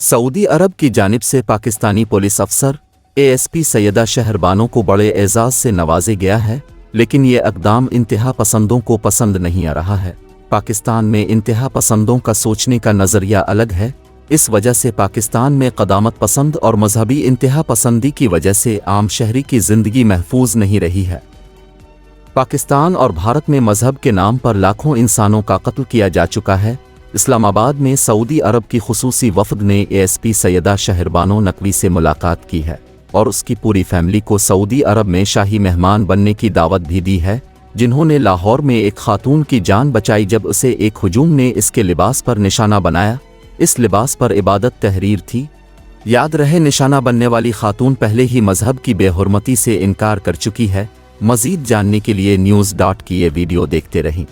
Saudi अरब की जानिब से पाकिस्तानी पुलिस अफसर ASP सैयदा शहरबानो को बड़े एजाज़ से नवाजे गया है, लेकिन ये इक़दाम इंतहा पसंदों को पसंद नहीं आ रहा है। पाकिस्तान में इंतहा पसंदों का सोचने का नज़रिया अलग है। इस वजह से पाकिस्तान में क़दामत पसंद और मजहबी इंतहा पसंदी की वजह से आम शहरी की ज़िंदगी महफूज नहीं रही है। पाकिस्तान और भारत में मजहब के नाम पर लाखों इंसानों का कत्ल किया जा चुका है। इस्लामाबाद में सऊदी अरब की खुसूसी वफ़द ने ASP सैयदा शहरबानो नकवी से मुलाकात की है और उसकी पूरी फैमिली को सऊदी अरब में शाही मेहमान बनने की दावत भी दी है, जिन्होंने लाहौर में एक खातून की जान बचाई जब उसे एक हुजूम ने इसके लिबास पर निशाना बनाया। इस लिबास पर इबादत तहरीर थी। याद रहे, निशाना बनने वाली खातून पहले ही मजहब की बेहुरमती से इनकार कर चुकी है। मज़ीद जानने के लिए news.की ये वीडियो देखते रहें।